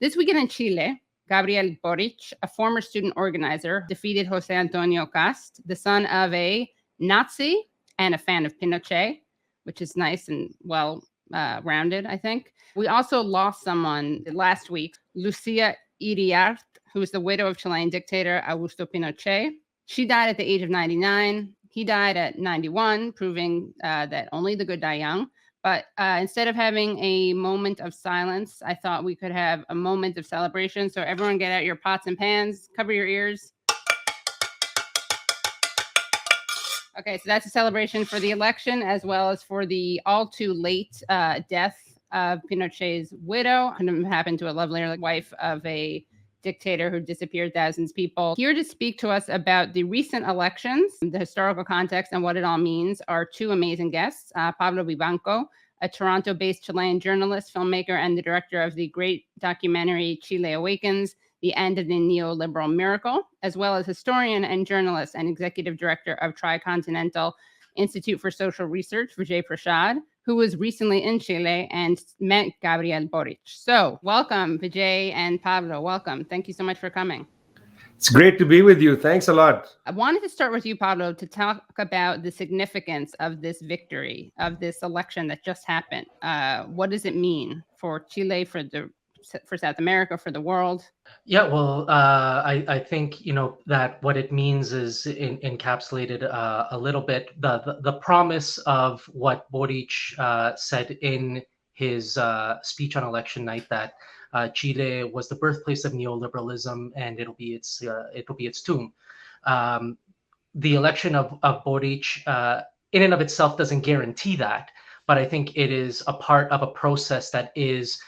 This weekend in Chile, Gabriel Boric, a former student organizer, defeated Jose Antonio Cast, the son of a Nazi and a fan of Pinochet, which is nice and well rounded, I think. We also lost someone last week, Lucia Iriart, who is the widow of Chilean dictator Augusto Pinochet. She died at the age of 99. He died at 91, proving that only the good die young. But instead of having a moment of silence, I thought we could have a moment of celebration. So everyone get out your pots and pans, cover your ears. Okay, so that's a celebration for the election as well as for the all too late death of Pinochet's widow. Couldn't have happened to a lovelier wife of a dictator who disappeared thousands of people. Here to speak to us about the recent elections, the historical context, and what it all means are two amazing guests. Pablo Vivanco, a Toronto-based Chilean journalist, filmmaker, and the director of the great documentary Chile Awakens, The End of the Neoliberal Miracle, as well as historian and journalist and executive director of Tricontinental Institute for Social Research, Vijay Prashad, who was recently in Chile and met Gabriel Boric. So welcome, Vijay and Pablo. Welcome. Thank you so much for coming. It's great to be with you. Thanks a lot. I wanted to start with you, Pablo, to talk about the significance of this victory, of this election that just happened. What does it mean for Chile, for South America, for the world? Yeah, well, I think, that what it means is encapsulated a little bit. The promise of what Boric said in his speech on election night, that Chile was the birthplace of neoliberalism and it'll be its tomb. The election of Boric in and of itself doesn't guarantee that, but I think it is a part of a process that is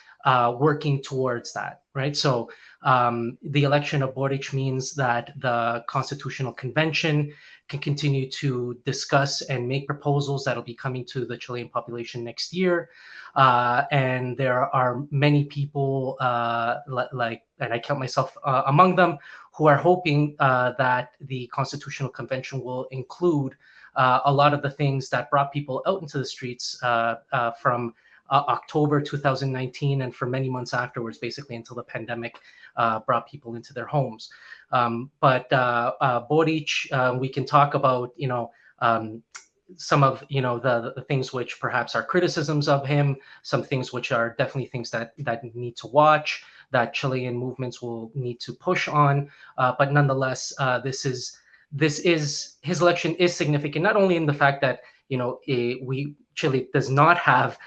working towards that, right? So the election of Boric means that the Constitutional Convention can continue to discuss and make proposals that'll be coming to the Chilean population next year. And there are many people, and I count myself among them, who are hoping that the Constitutional Convention will include a lot of the things that brought people out into the streets from October 2019 and for many months afterwards, basically until the pandemic brought people into their homes. But Boric, we can talk about, some of the things which perhaps are criticisms of him, some things which are definitely things that need to watch, that Chilean movements will need to push on. But nonetheless, his election is significant, not only in the fact that Chile does not have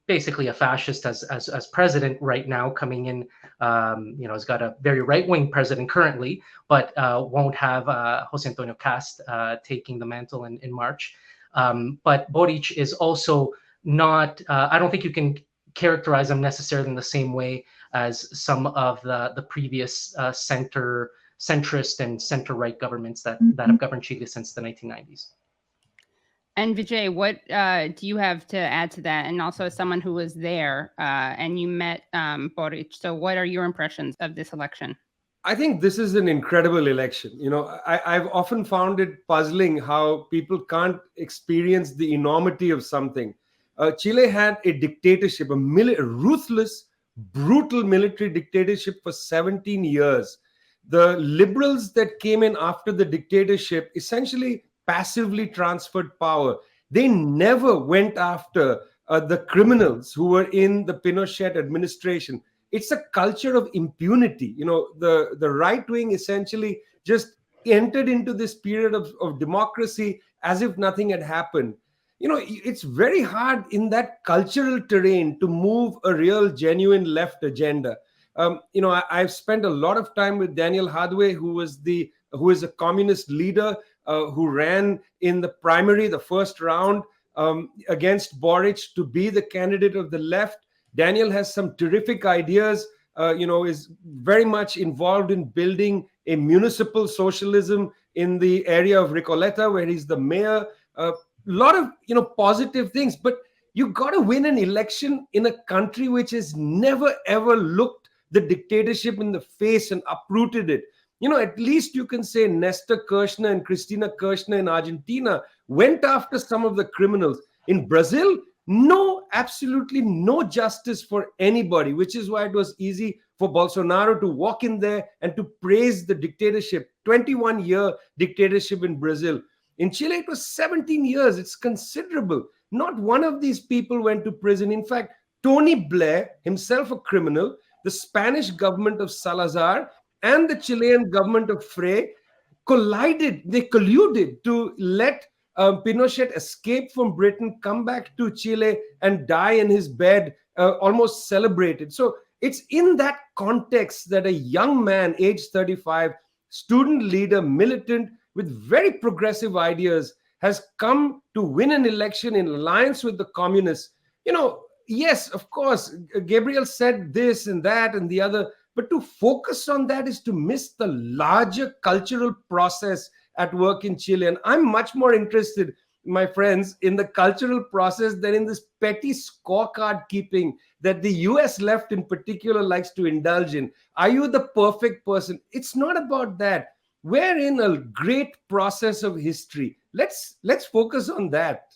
basically a fascist as president right now coming in. Has got a very right-wing president currently, but won't have Jose Antonio Cast taking the mantle in March. But Boric is also not, I don't think you can characterize him necessarily in the same way as some of the previous centrist and center-right governments that have governed Chile since the 1990s. And Vijay, what do you have to add to that? And also as someone who was there and you met Boric, so what are your impressions of this election? I think this is an incredible election. I've often found it puzzling how people can't experience the enormity of something. Chile had a dictatorship, a ruthless, brutal military dictatorship for 17 years. The liberals that came in after the dictatorship essentially passively transferred power. They never went after the criminals who were in the Pinochet administration. It's a culture of impunity. The right wing essentially just entered into this period of democracy as if nothing had happened. It's very hard in that cultural terrain to move a real, genuine left agenda. I've spent a lot of time with Daniel Hadwe, who is a communist leader who ran in the primary, the first round, against Boric to be the candidate of the left. Daniel has some terrific ideas, is very much involved in building a municipal socialism in the area of Recoleta, where he's the mayor. A lot of, positive things, but you got to win an election in a country which has never, ever looked the dictatorship in the face and uprooted it. At least you can say Nestor Kirchner and Cristina Kirchner in Argentina went after some of the criminals. In Brazil, no absolutely no justice for anybody, which is why it was easy for Bolsonaro to walk in there and to praise the dictatorship, 21-year dictatorship in Brazil. In Chile, it was 17 years. It's considerable. Not one of these people went to prison. In fact, Tony Blair, himself a criminal, the Spanish government of Salazar, and the Chilean government of Frey colluded to let Pinochet escape from Britain, come back to Chile, and die in his bed, almost celebrated. So it's in that context that a young man, age 35, student leader, militant, with very progressive ideas, has come to win an election in alliance with the communists. Yes, of course, Gabriel said this and that and the other, but to focus on that is to miss the larger cultural process at work in Chile. And I'm much more interested, my friends, in the cultural process than in this petty scorecard keeping that the US left in particular likes to indulge in. Are you the perfect person? It's not about that. We're in a great process of history. Let's focus on that.